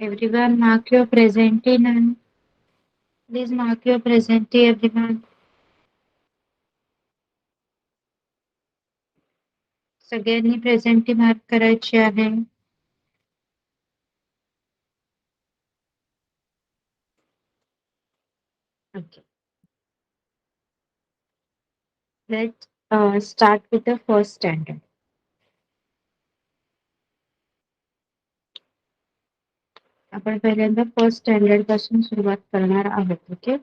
Everyone, mark your present and please mark your present everyone. सगळ्यांनी presenty mark करायची आहे. Okay. Let's start with the first standard. आपण पहिल्यांदा first standard पासून सुरुवात करणार आहोत. Okay.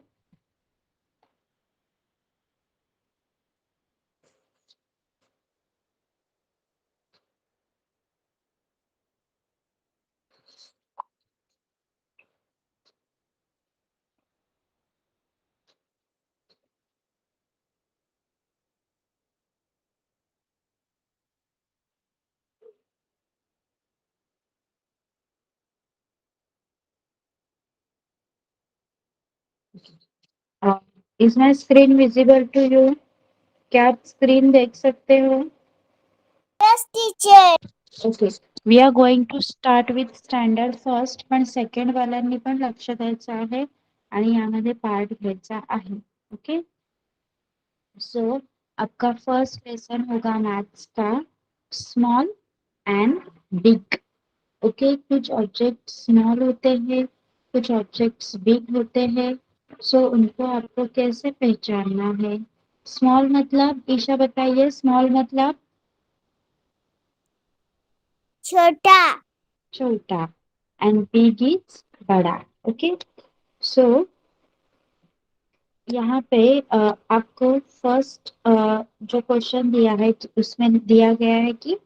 Is my screen visible to you? क्या आप स्क्रीन देख सकते हो? Yes, teacher. Okay. We are going to start with standard first, पण सेकंड वाल्यांनी पण लक्ष द्यायचं आहे आणि यामध्ये पार्ट घ्यायचा आहे. ओके. सो आपका फर्स्ट लेसन होगा मैथ्स का स्मॉल एंड बिग. ओके. कुछ ऑब्जेक्ट स्मॉल होते हैं, कुछ ऑब्जेक्ट्स बिग होते हैं. सो उनको आपको कैसे पहचानना है? स्मॉल मतलब, ईशा बताइए, स्मॉल मतलब छोटा. छोटा एंड बिग इज बड़ा. ओके. सो यहाँ पे आपको फर्स्ट जो क्वेश्चन दिया है उसमें दिया गया है कि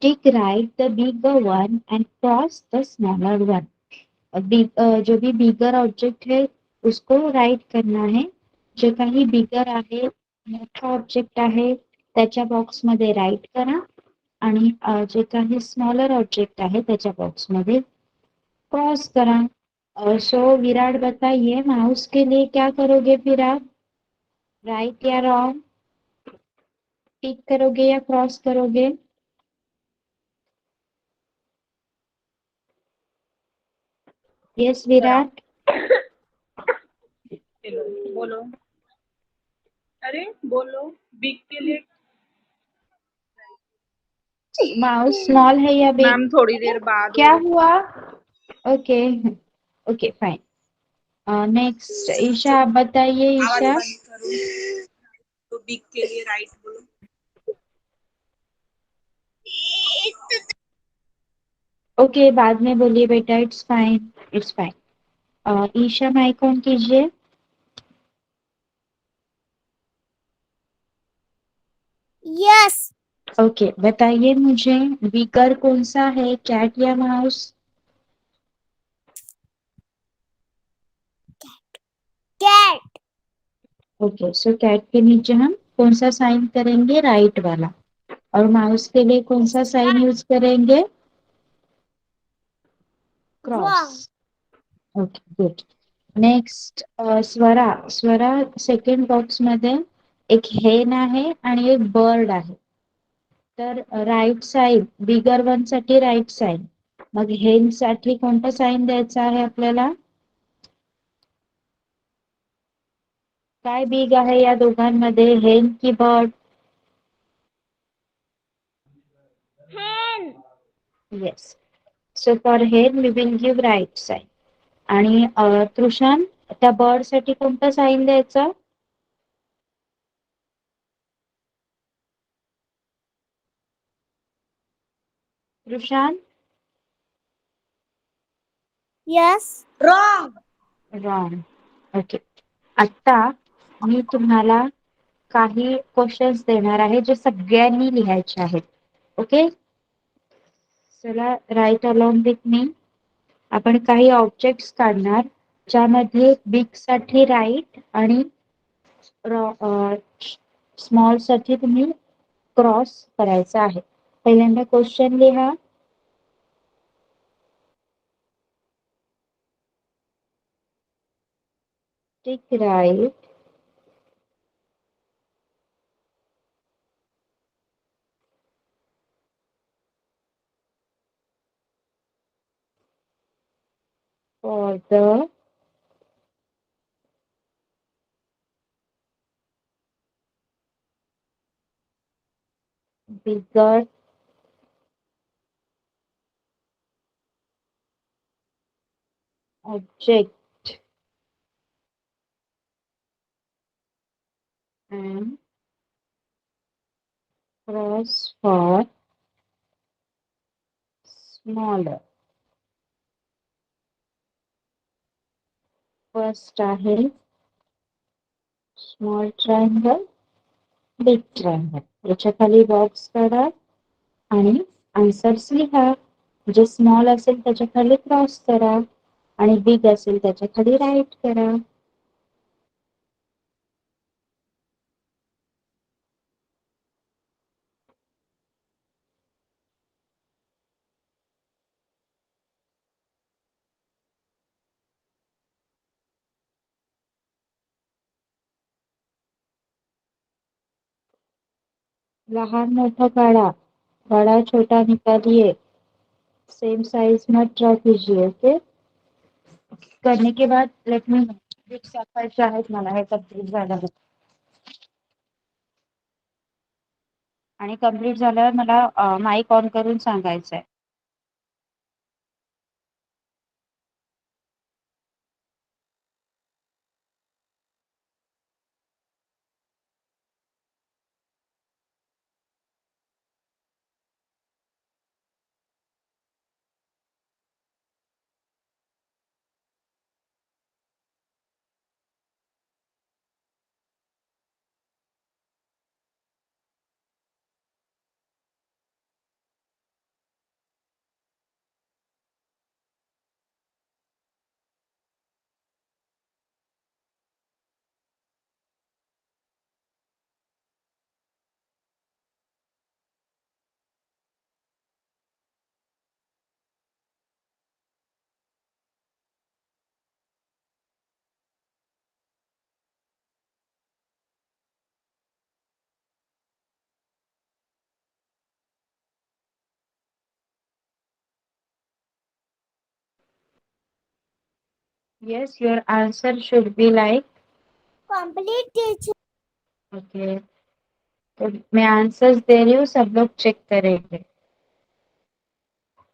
टिक right the bigger one and cross the smaller one. जो भी बिगर ऑब्जेक्ट है उसको राईट करना आहे. जे काही बिगर आहे, मोठा ऑब्जेक्ट आहे, त्याच्या बॉक्समध्ये राईट करा आणि जे काही स्मॉलर ऑब्जेक्ट आहे त्याच्या बॉक्समध्ये क्रॉस करा. सो विराट बताइए, माउस के लिए क्या करोगे फिर आप? राइट या रॉन्ग? टिक करोगे या क्रॉस करोगे? यस विराट. बोलो. अरे बोलो. बिग के लिए माउस स्मॉल है या बिग? मैम थोड़ी देर बाद क्या होगा. हुआ? Okay. Okay fine. Next Isha, आप बताइए आवाज ईशा. बंद करो. तो बिग के लिए राइट बोलो. ओके, बाद में बोलिए बेटा. It's fine, it's fine. Isha mic on कीजिए. Yes. ओके, बताइए मुझे बिगर कौन सा है, कैट या mouse? Cat. Okay. So cat के नीचे हम कौन सा साइन करेंगे? राइट वाला. और माउस के लिए कौन सा साइन यूज करेंगे? Cross. Wrong. Okay good. Next Swara. Swara, second box मध्ये एक हेन आहे आणि एक बर्ड आहे. तर राईट साइड बिगर वन साठी राईट साइड. मग हेन साठी कोणता साइन द्यायचा आहे आपल्याला? काय बिग आहे या दोघांमध्ये, हेन की bird? Hen. Yes. So for hen we will give right side. आणि तृषान, त्या बर्ड साठी कोणता साइन द्यायचा? Trishan? Yes. Wrong. Wrong. Okay. आता मी तुम्हाला काही क्वेश्चन्स देणार आहे जे सगळ्यांनी लिहायचे आहेत. ओके. चला, राईट अलॉंग विथ मी. आपण काही ऑब्जेक्ट्स काढणार ज्यामध्ये बिग साठी राईट आणि स्मॉल साठी तुम्ही क्रॉस करायचा आहे. पहिल्यांदा क्वेश्चन लिहा. टिक right for the bigger object and cross for smaller. First आहे small triangle, big triangle. याच्या खाली बॉक्स करा आणि आन्सर्स लिहा. जे स्मॉल असेल त्याच्या खाली क्रॉस करा आणि बिग असेल त्याच्या खाली राईट करा. लहान मोठा काढा, बड़ा छोटा निकालिए, सेम साइज मत ड्रॉ कीजिए. ओके, करने के बाद लेट मी सापडायचे आहेत मला हे कम्प्लीट झाल्यावर. आणि कम्प्लीट झाल्यावर मला माईक ऑन करून सांगायचंय. Yes, your answer should be like Complete teacher. okay. तो मैं आंसर्स दे रही हूँ, सब लोग चेक करेंगे.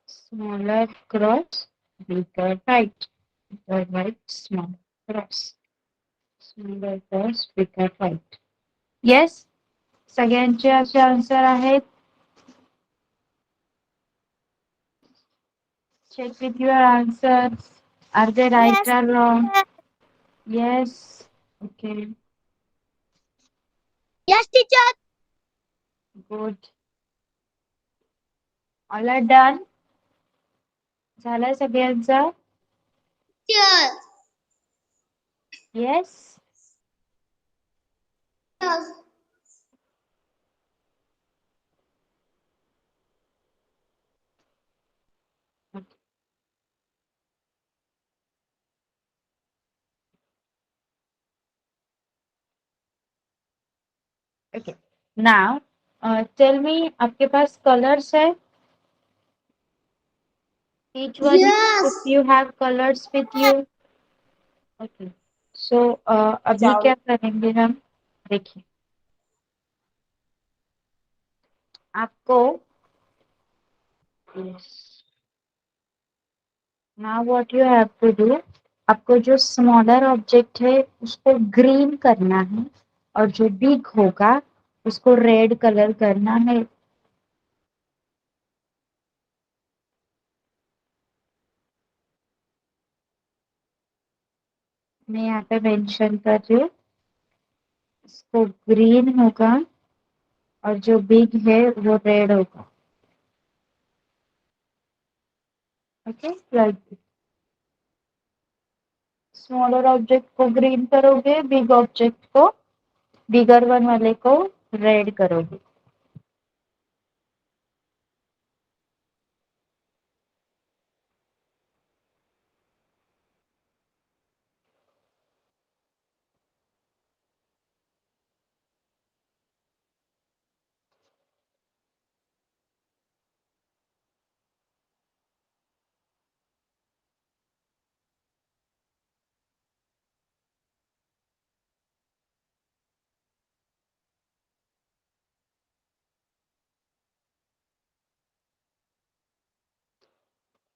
Smaller cross, bigger right, bigger right, small cross, smaller cross, bigger right. Yes, सगळ्यांचे असे आन्सर आहेत. Check with your answers. Are they right Yes, or wrong? teacher. Yes. Okay. Yes, teacher. Good. All are done. झालं सगळ्यांचा? Yes. Yes. Yes. Okay. Now, tell me, आपके पास colors है? Each one, if Yes. you have colors with you. Okay. So, अभी जाओ. क्या करेंगे हम? देखिए, आपको yes. Now what you have to do, आपको जो स्मॉलर ऑब्जेक्ट है उसको ग्रीन करना है और जो बिग होगा उसको रेड कलर करना है. मैं यहाँ पे मेंशन कर रही हूँ. इसको ग्रीन होगा और जो बिग है वो रेड होगा. ओके, लाइक स्मॉलर ऑब्जेक्ट को ग्रीन करोगे, बिग ऑब्जेक्ट को, बिगर वन वाले को रेड करोगे.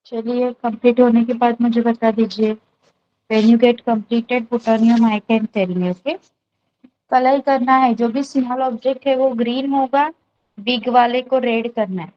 चलिए, कंप्लीट होने के बाद मुझे बता दीजिए। When you get completed put on your mike and tell me, okay. Colour करना है, जो भी स्मॉल ऑब्जेक्ट है वो ग्रीन होगा, बिग वाले को रेड करना है।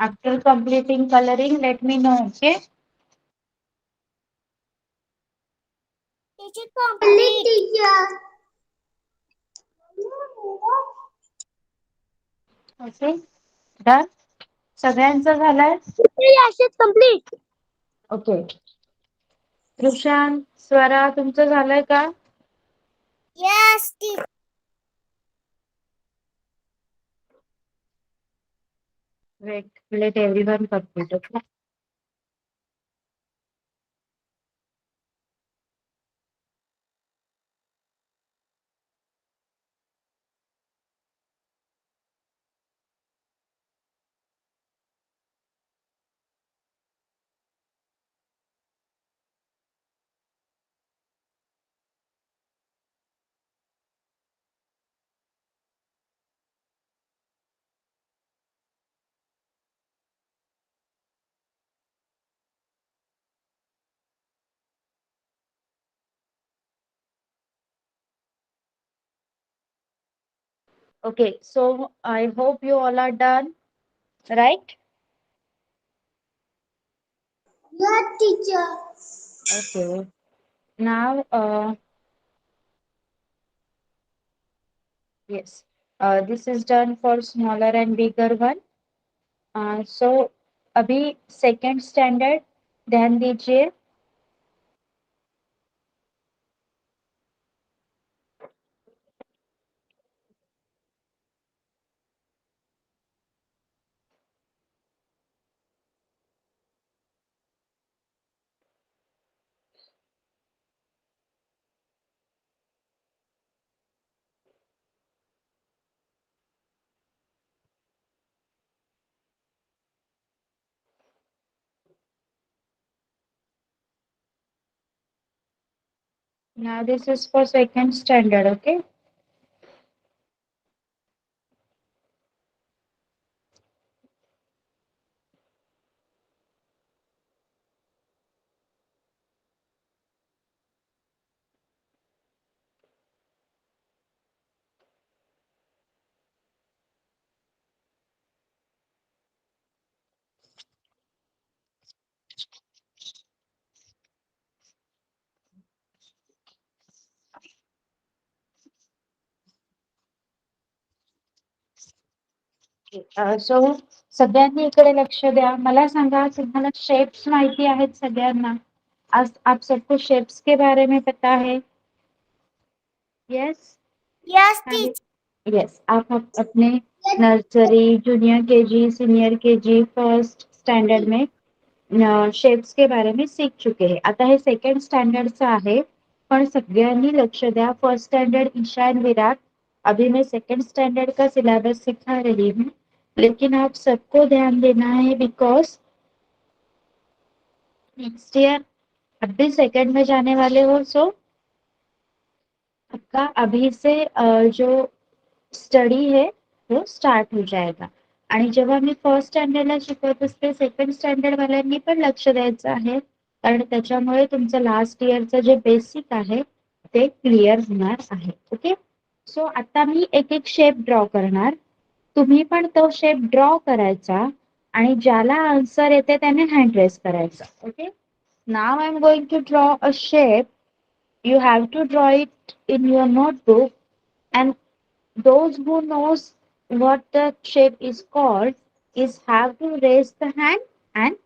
After completing coloring, let me know, okay? Teacher, complete. Teacher. Okay, done. सगळ्यांचं झालंय? Yes, it's complete. Okay. Rushan, Swara, तुमचं झालंय का? Yes, teacher. Wait, let everyone complete, okay? Okay, so I hope you all are done, right? Yes, teacher. Okay. Now, yes, this is done for smaller and bigger one. So, अभी second standard ध्यान दीजिए. Now this is for second standard, okay? सो सगळ्यांनी इकडे लक्ष द्या. मला सांगा, तुम्हाला shapes माहिती आहेत सगळ्यांना? आज आप सबको शेप्स के बारे में पता है? यस. Yes, teacher. यस, आप अपने nursery, junior KG, senior KG, first standard में शेप्स के बारे में सीख चुके हैं. आता हे सेकंड स्टँडर्डचं आहे, पण सगळ्यांनी लक्ष द्या. First standard Isha and Virat, अभी मैं सेकंड स्टैंडर्ड का सिलेबस सिखा रही हूँ, लेकिन आप सबको ध्यान देना है बिकॉज नेक्स्ट ईयर अब भी सेकंड में जाने वाले हो, सो आपका अभी से जो स्टडी है वो स्टार्ट हो जाएगा. आणि जेव्हा मी फर्स्ट स्टँडर्डला शिकवत असते, सेकंड स्टँडर्ड वाल्यांनी पण लक्ष द्यायचं आहे, कारण त्याच्यामुळे तुमचं लास्ट इयरचं जे बेसिक आहे ते क्लिअर होणार आहे. ओके, सो आता मी एक एक शेप ड्रॉ करणार, तुम्ही पण तो शेप ड्रॉ करायचा आणि ज्याला आन्सर येते त्याने हँड रेस करायचा. Okay, now I am going to draw a shape. You have to draw it in your notebook, and those who knows what the shape is called is have to raise the hand, and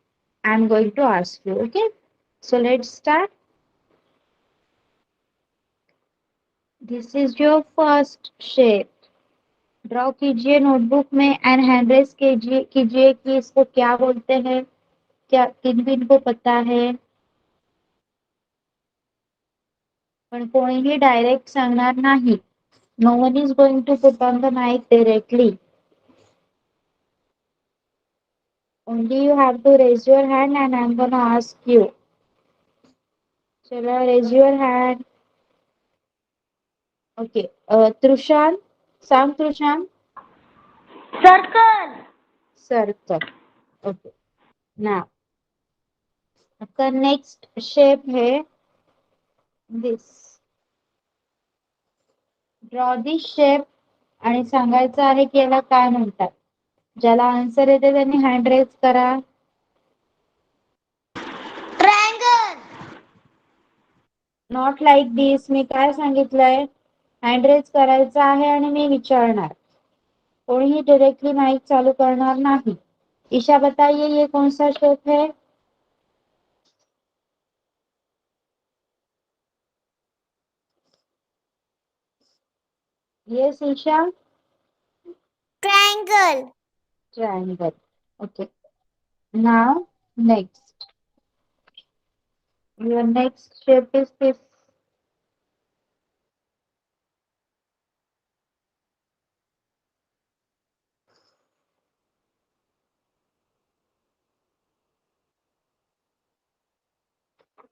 I'm going to ask you. Okay, so let's start. This is your first shape. Draw कीजिए notebook में and hand raise कीजिए कि इसको क्या बोलते हैं, क्या किन किन को पता है. पण कोणीही डायरेक्ट सांगणार नाही. No one is going to put on the mic directly. Only you have to raise your hand and I'm gonna ask you. Chalo, raise your hand. Okay. Trushan, Sam Trushan. Circle. Circle. Okay. Now, आपका next shape है this. Draw this shape आणि सांगायचं आहे की याला काय म्हणतात. ज्याला आन्सर येते त्यांनी हँड रेज करा. Triangle. Not like this. मी काय सांगितलंय, हँड रेज करायचं आहे आणि मी विचारणार. कोणीही डायरेक्टली माइक चालू करणार नाही. ईशा बताइए ये कौन सा शेप है. Yes, Isha. Triangle. Triangle. Okay. Now, next. Your next shape is this.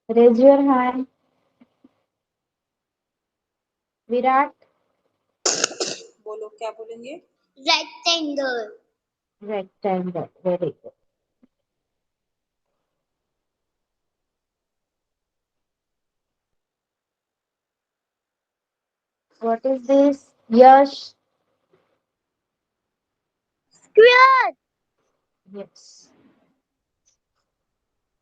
Raise your hand. Virat. बोलो क्या बोलेंगे. Rectangle. Rectangle. Very good. What is this? Yash. Square. Yes.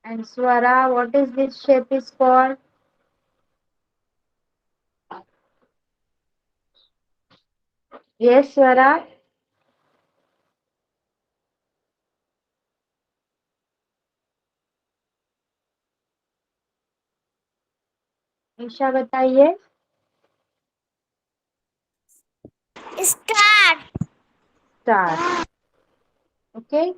And Swara, what is this shape is called? Yes, Swara. Isha बताइए. Star. Star. Okay.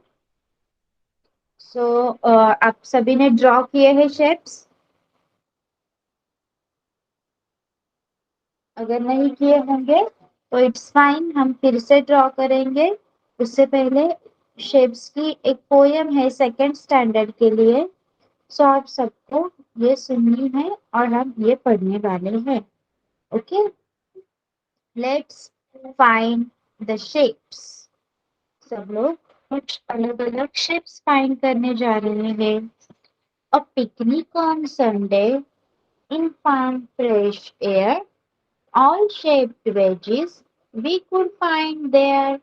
So, आप सभी ने draw किए हैं shapes. अगर नहीं किए होंगे तो इट्स फाइन, हम फिर से ड्रॉ करेंगे. उससे पहले शेप्स की एक पोयम है सेकंड स्टैंडर्ड के लिए, सो आप सबको ये सुननी है और हम ये पढ़ने वाले हैं. Okay, let's find the shapes. सब लोग कुछ अलग अलग शेप्स फाइंड करने जा रहे हैं. A picnic on Sunday in farm fresh air, all shaped veggies we could find there.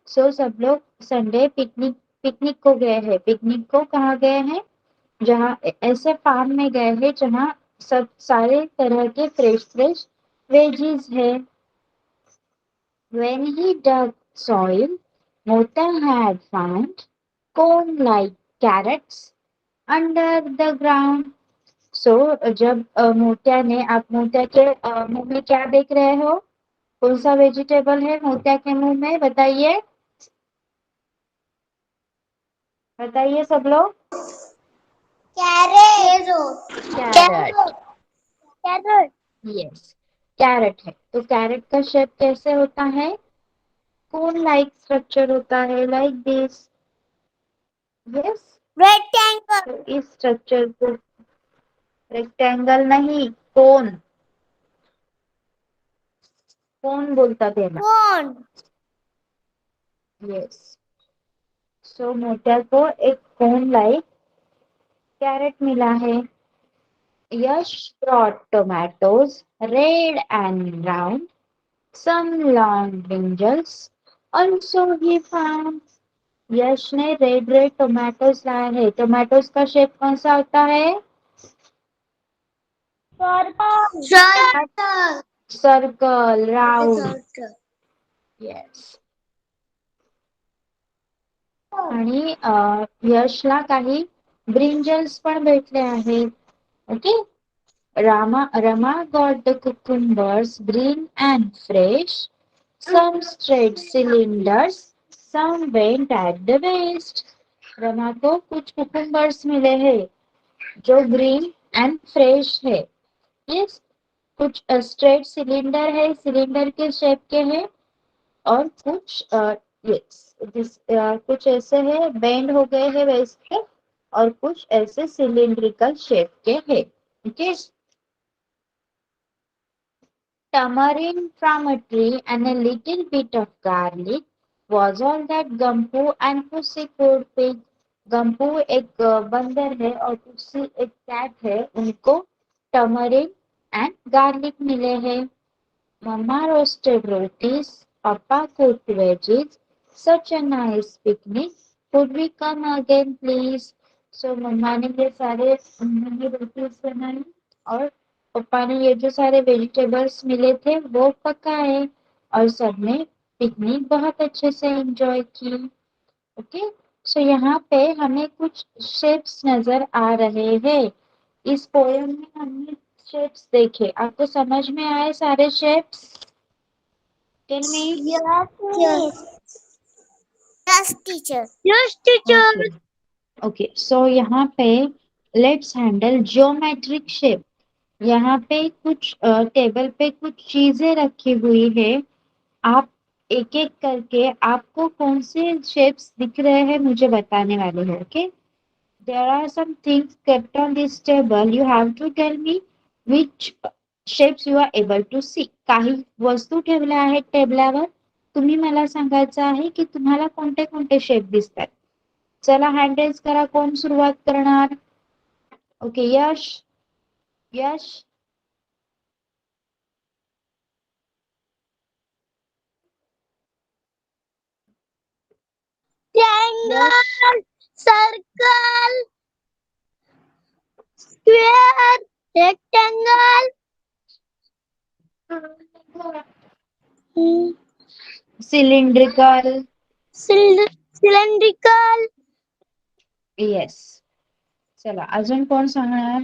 So सब लोग संडे पिकनिक पिकनिक को गए हैं. पिकनिक को कहाँ गए हैं, जहाँ ऐसे फार्म में गए हैं जहाँ सब सारे तरह के फ्रेश फ्रेश वेजीज है. When he dug soil, Mota had found corn like carrots under the ground. So जब मोतिया ने, आप मोतिया के मुंह में क्या देख रहे हो, कौन सा वेजिटेबल है मोतिया के मुंह में, बताइए. बताइए सब लोग. Carrot. Carrot. Carrot. Yes, carrot है. तो कैरेट का शेप कैसे होता है, कोन लाइक स्ट्रक्चर होता है, लाइक दिस. यस. Rectangle. तो इस स्ट्रक्चर को रेक्टेंगल नहीं, कोन. कोन बोलतात याला. Cone. येस. सो मोत्या को एक कोन लाइक कैरेट मिला है. यश brought tomatoes red and round. Some long brinjals also he found. यश ने रेड रेड टोमेटोज लाए हैं. टोमेटोज का शेप कौन सा होता है? Circle. Circle, round. Circle. Yes. आणि यशला काही ब्रिंजल्स पण भेटले आहेत. Okay. Rama got the cucumbers green and fresh. Some straight cylinders, some went at the waist. Rama को कुछ कुकुम्बर्स मिले हैं जो ग्रीन एंड फ्रेश है. यस. कुछ स्ट्रेट सिलेंडर है, सिलेंडर के शेप के है. और कुछ कुछ ऐसे है बेंड हो गए हैं वैसे. और कुछ ऐसे सिलिंड्रिकल शेप के है. Okay. Tamarind from a tree and a little bit of garlic was all that Gampu and Pussy could pick. Gampu एक बंदर है और पुस्सी एक कैट है. उनको टमरिन एंड गार्लिक मिले हैं. मम्मा roasted rotis, पापा cooked veggies. Such a nice picnic. Could we come again please? So मम्मा ने ये सारे रोटीज बनाई और पापा ने ये जो सारे वेजिटेबल्स मिले थे वो पकाए और सबने पिकनिक बहुत अच्छे से एंजॉय की. ओके. सो यहाँ पे हमें कुछ शेप्स नजर आ रहे हैं. इस पोयम में हमने शेप्स देखे. आपको समझ में आए सारे shapes? Tell me. Yes. Yes. Yes, teacher. Yes, teacher. Okay. Okay. So यहाँ पे लेट्स हैंडल ज्योमेट्रिक शेप. यहाँ पे कुछ टेबल पे कुछ चीजें रखी हुई है. आप एक एक करके आपको कौन से शेप्स दिख रहे हैं मुझे बताने वाले हो. Okay. There are some things kept on this table. You have to tell me which shapes you are able to see. काही वस्तू ठेवल्या आहेत टेबलावर. तुम्ही मला सांगायचं आहे की तुम्हाला कोणते कोणते शेप दिसतात. चला हँड रेज करा. कोण सुरुवात करणार? ओके. यश. यश. Triangle. Circle. Square. Rectangle. Cylindrical. Cylindrical. Yes. चला अजून कोण सांगणार?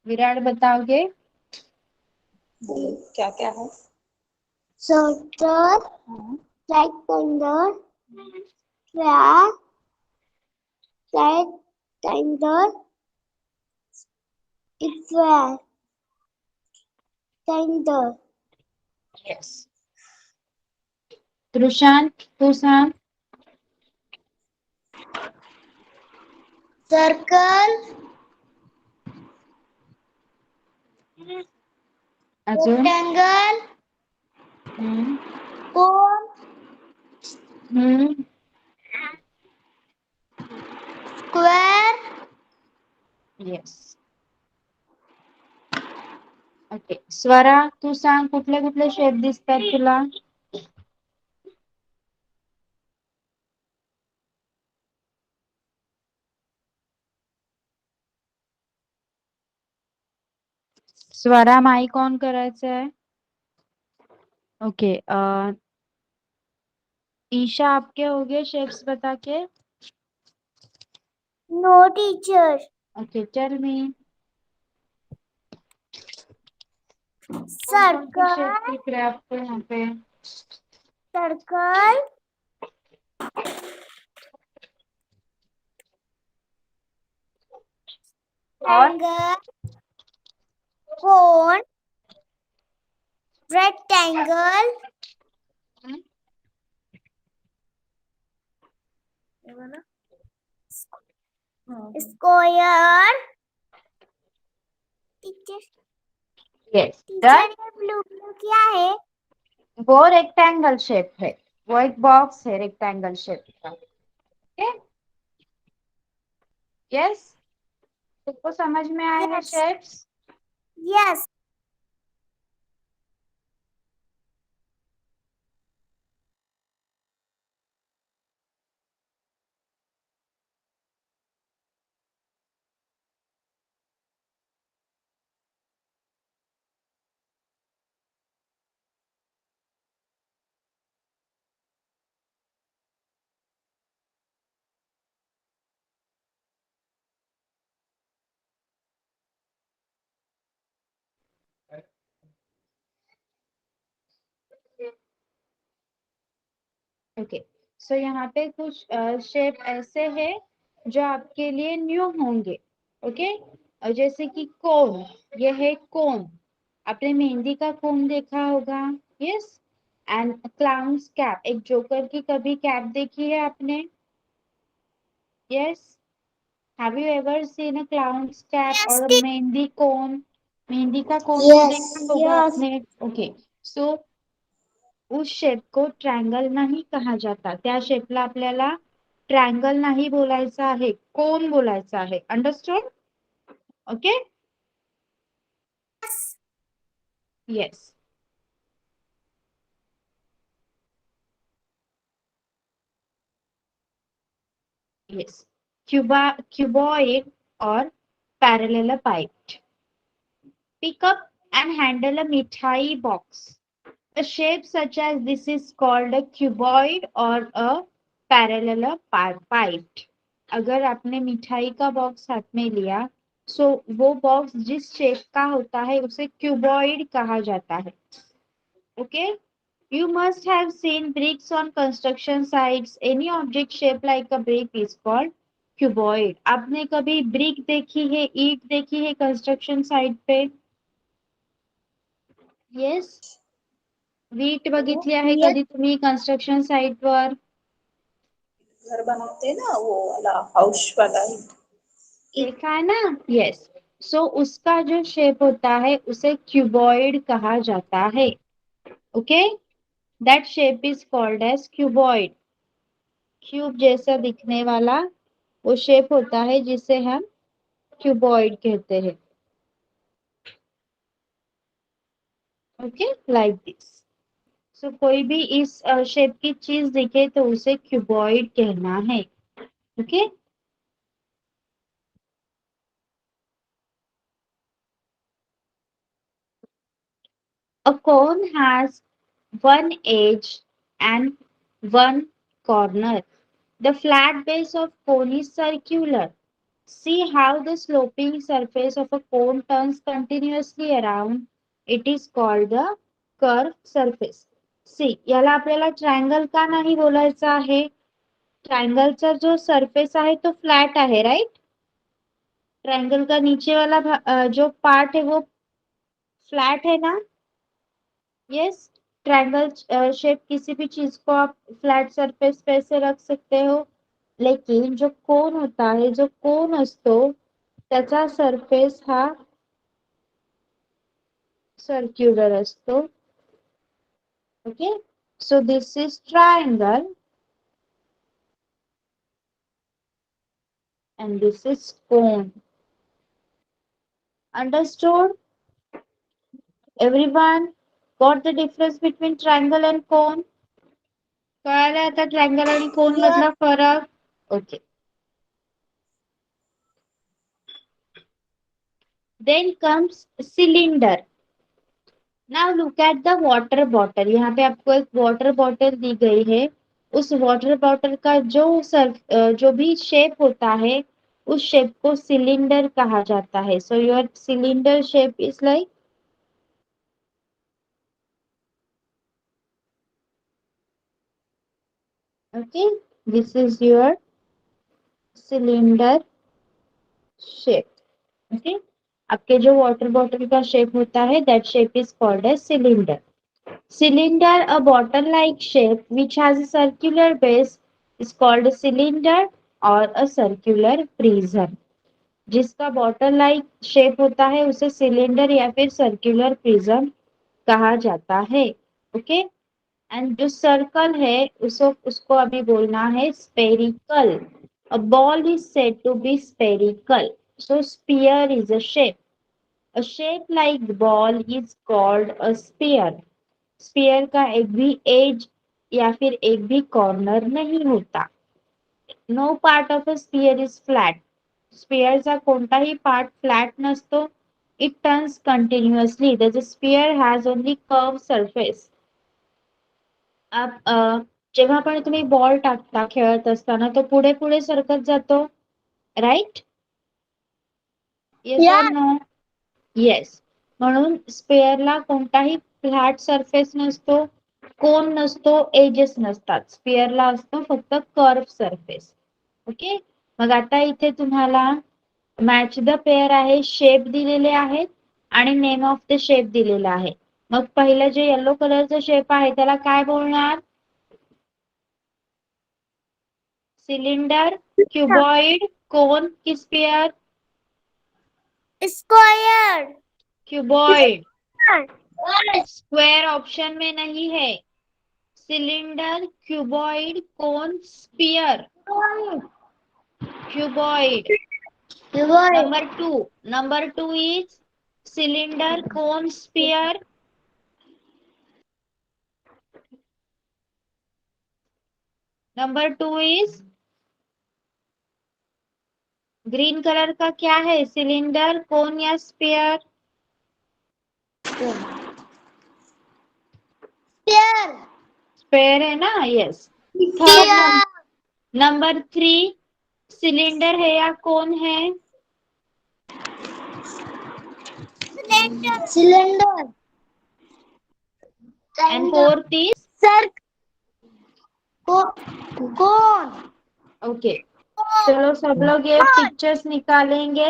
विराट बताओगे? क्या क्या है? Circle. Rectangle. Square. Rectangle. Square. Rectangle. Yes. Trushant तू सांग. Circle. अजून. Rectangle. Hmm. Cone. Hmm. Square. Yes. Okay. Swara तू सांग कुठले कुठले शेप दिसतात तुला? स्वरा माइक ऑन करायचं आहे. ओके. ईशा आपके हो गए शेप्स बता के? No, teacher. Okay. Tell me. Circle. Shape दिख रहे हैं आपको यहाँ पे? Circle. और Triangle. Cone. Rectangle. Square. Teacher yes teacher done. ये ब्लू ब्लू क्या है? वो रेक्टेंगल शेप है, वो एक बॉक्स है रेक्टेंगल शेप का। ओके यस, सबको समझ में आए हैं yes shapes? Yes okay, so यहाँ पे कुछ शेप ऐसे हैं जो आपके लिए न्यू होंगे। ओके जैसे कि कोन, ये है कोन। आपने मेहंदी का कोन देखा होगा। यस एंड क्लाउन्स कैप, एक जोकर की कभी कैप देखी है आपने? Yes, have you ever seen a clowns cap yes और मेहंदी कोन? मेहंदी का कोन तो यस देखा होगा यस आपने। ओके सो उस शेप को ट्रायंगल नाही कहा जाता, त्या शेपला आपल्याला ट्रायंगल नाही बोलायचं आहे, कोन बोलायचं आहे। Understood? Okay yes yes, cuboid or parallelepiped. Pick up and handle a mithai box. A shape such as this is called a cuboid or a parallelepiped. अगर आपने मिठाई का बॉक्स हाथ में लिया, सो वो बॉक्स जिस शेप का होता है उसे क्यूबॉइड कहा जाता है। Okay You must have seen bricks on construction sites. Any object shaped like a brick is called cuboid. आपने कभी ब्रिक देखी है, ईट देखी है कंस्ट्रक्शन साइट पे? येस, वीट बघितली आहे यस कधी तुम्ही कंस्ट्रक्शन साइट वर? घर बनाते हैं ना वो वाला हाउस वाला। देखा है ना? यस सो उसका जो शेप होता है उसे क्यूबॉइड कहा जाता है। Okay that shape is called as cuboid. Cube जैसा दिखने वाला वो शेप होता है जिसे हम क्यूबॉइड कहते हैं। Okay like this. सो कोई भी इस शेप की चीज दिखे तो उसे क्यूबॉइड कहना है। Okay A cone has one edge and one corner. The flat base of cone is circular. See how the sloping surface of a cone turns continuously around. It is called the curved surface. See, याला आपल्याला triangle का नाही बोलायचं आहे? ट्रायंगलचा जो surface आहे तो flat आहे, राइट? ट्रायंगल का नीचे वाला जो पार्ट है वो फ्लैट है ना? यस ट्रायंगल शेप किसी भी चीज को आप फ्लॅट सरफेस पे ऐसे रख सकते हो, लेकिन जो कोन होता है, जो कोन असतो त्याचा सरफेस हा सर्क्युलर असतो। Okay so this is triangle and this is cone. Understood? Everyone got the difference between triangle and cone? कळालं आता ट्रायंगल आणि कोन यस मधला फरक? Okay then comes cylinder. Now look at the water bottle. यहाँ पे आपको एक वाटर बॉटल दी गई है। उस वाटर बॉटल का जो भी शेप होता है उस शेप को सिलेंडर कहा जाता है। So your cylinder shape is like, okay this is your cylinder shape. Okay आपके जो वाटर बॉटल का शेप होता है that shape is called as cylinder. Cylinder, a bottle-like shape which has a circular base, is called a cylinder or a circular prism. जिसका bottle like shape होता है उसे cylinder या फिर सर्कुलर प्रिज्म कहा जाता है. ओके. एंड जो सर्कल है उसको अभी बोलना है spherical. A ball is said to be spherical. So sphere is a shape. A shape like ball is called a sphere. Sphere का एक भी एज या फिर एक भी कॉर्नर नहीं होता. No part of a sphere is flat. स्पीयरचा कोणताही पार्ट फ्लॅट नसतो. It turns continuously. The sphere has only curve surface. जेव्हा पण तुम्ही बॉल टाकता खेळत असताना तो पुढे पुढे सरकत जातो. Right. Yes or Yes. No. Yes. म्हणून स्पेअरला कोणताही फ्लॅट सरफेस नसतो, कोन नसतो, एजेस नसतात. स्पेअरला असतो फक्त कर्व सरफेस. ओके. मग आता इथे तुम्हाला मॅच द पेअर आहे, शेप दिलेले आहेत आणि नेम ऑफ द शेप दिलेला आहे. मग पहिलं जे येलो कलरचं शेप आहे त्याला काय बोलणार? सिलेंडर, क्युबॉइड, कोन की sphere? Square. Cuboid. Square option में नहीं है. Cylinder, cuboid, cone, sphere. Cuboid. Number two is cylinder, cone, sphere. Number two is green colour का क्या है? सिलेंडर, कोन या स्पेयर? Sphere. स्पेयर है ना. Yes. Third number three cylinder है या कोन है? Cylinder. And fourth is Cone. Okay. चलो सब लोग ये पिक्चर्स निकालेंगे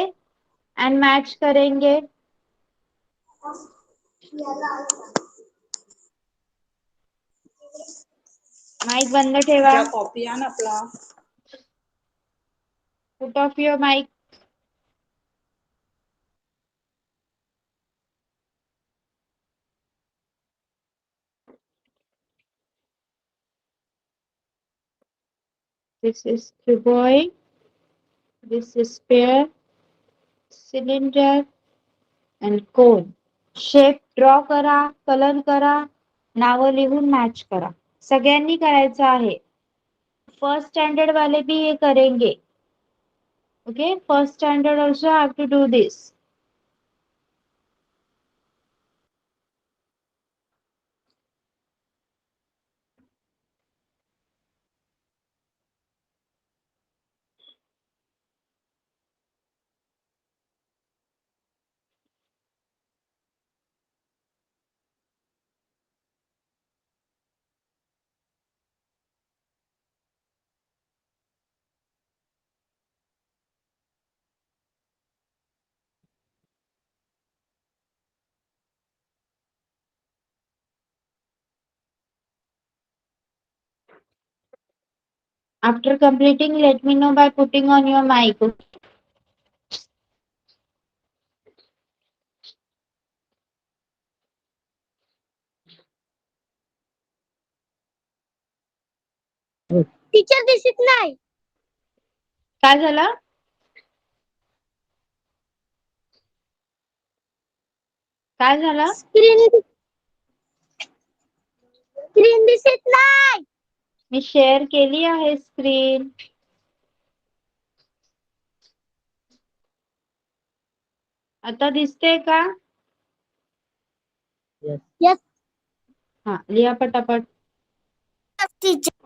एंड मैच करेंगे. माइक बंद ठेवा. ज्या कॉपी आण आपला. Put off your mike. This is cuboid. This is sphere, cylinder and cone. Shape draw करा, कलर करा, नावं लिहून मॅच करा. सगळ्यांनी करायचं आहे. फर्स्ट स्टँडर्ड वाले भी ये करेंगे. Okay. First standard also have to do this. After completing, let me know by putting on your mic. Teacher दिसत नाही. काय झालं? काय झालं? स्क्रीन दिसत नाही. मी शेअर केली आहे स्क्रीन. आता दिसते का? Yes. हा, लिहा पटापट. टीचर.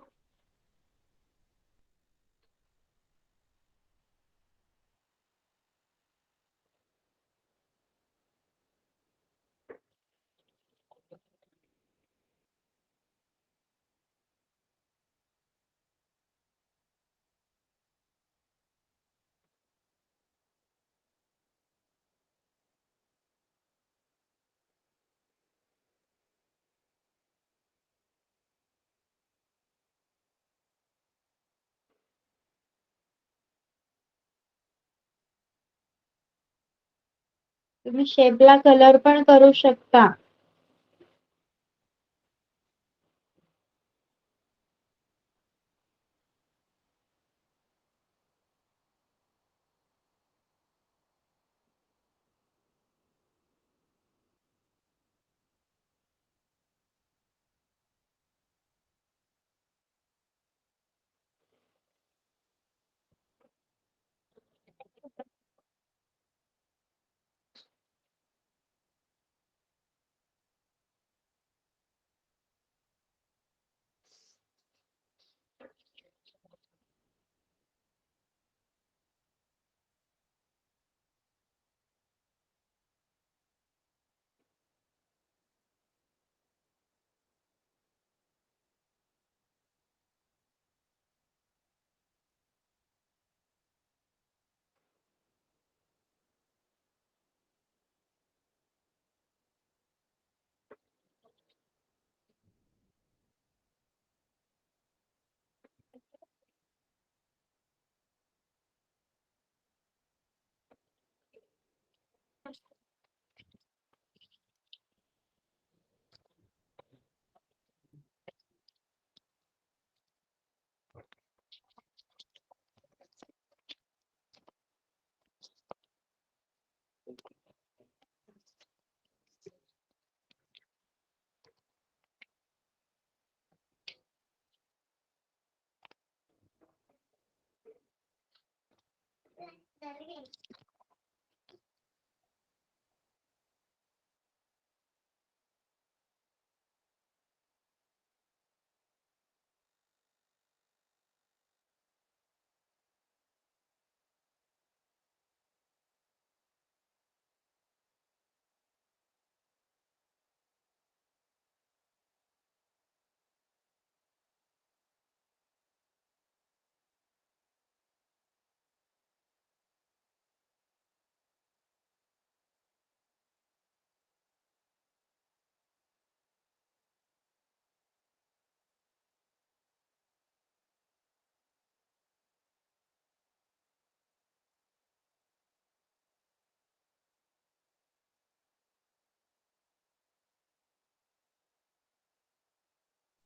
तुम्ही शेपला कलर पण करू शकता.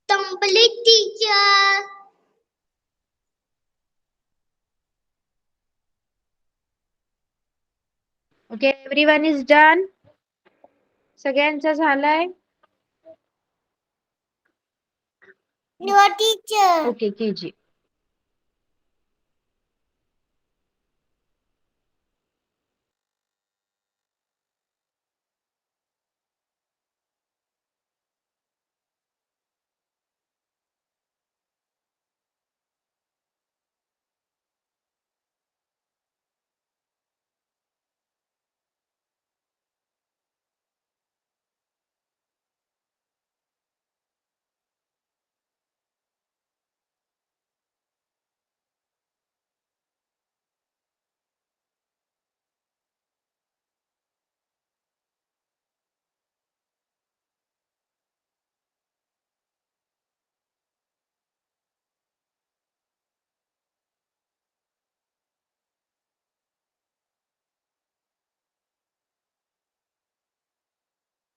Complete teacher. Okay, everyone is done. सगळ्यांचं झालंय. Your teacher. ओके, कीजिए.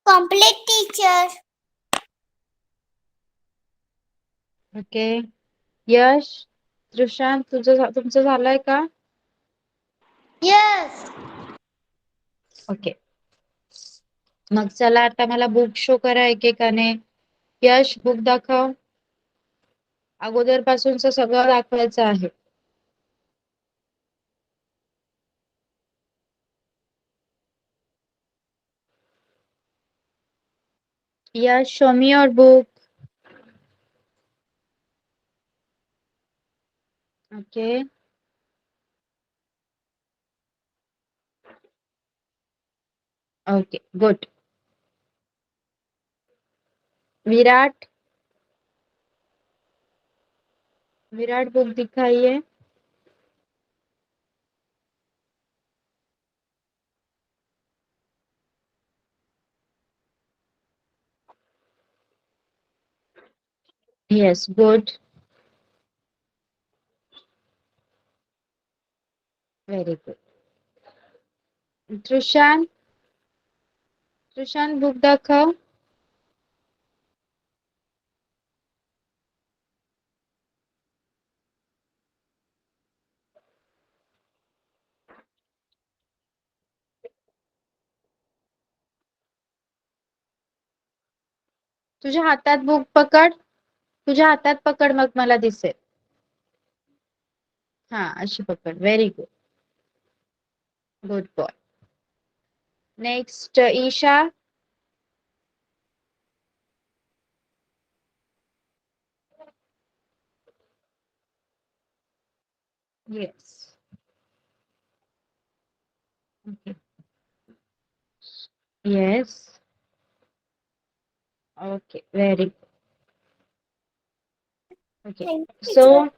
Complete teacher. ओके, यश, त्रिशांत, तुमचं झालंय का? Yes. ओके, मग चला आता मला बुक शो करा एकेकाने. यश, बुक दाखव. अगोदर पासूनच सगळं दाखवायचं आहे. Yash, show me your book. Okay, okay, good. Virat, Virat book दिखाइए. Yes, good. Very good. Trishant, Sushant book दाखव. तुझ्या हातात बुक पकड. तुझ्या हातात पकड मग मला दिसेल. हा अशी पकड. Very good. Good boy. Next Isha. Yes. Okay. Yes. Okay. Very good. Okay. Thank you, so teacher.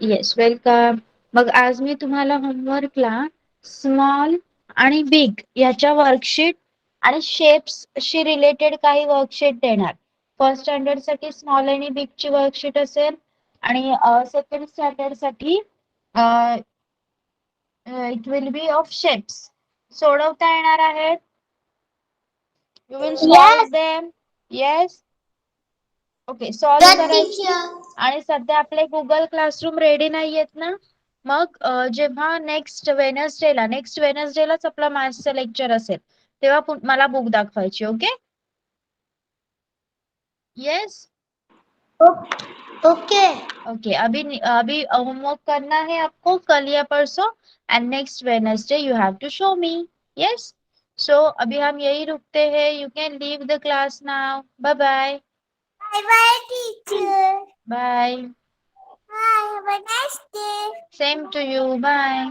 Yes welcome. मग आज मी तुम्हाला होमवर्कला स्मॉल आणि बिग याच्या वर्कशीट आणि शेप्सशी रिलेटेड काही वर्कशीट देणार. फर्स्ट स्टँडर्ड साठी स्मॉल आणि बिग ची वर्कशीट असेल आणि सेकंड स्टँडर्ड साठी it will be of shapes. सोडवता येणार आहेत. You will solve Yes. Them. Yes. Okay. Solve Yes, करायची. teacher. आणि सध्या आपले गुगल क्लासरूम रेडी नाहीयेत ना. मग जेव्हा नेक्स्ट वेनसडेलाच आपला मॅथ्सचं लेक्चर असेल तेव्हा मला बुक दाखवायची. ओके. यस. Okay. ओके. अभी होमवर्क करना है आपको कल या परसों and next Wednesday you have to show me. Yes. So अभी हम यही रुकते हैं. You can leave the class now. Bye bye. Bye bye, teacher. Bye. Bye. Have a nice day. Same to you. Bye.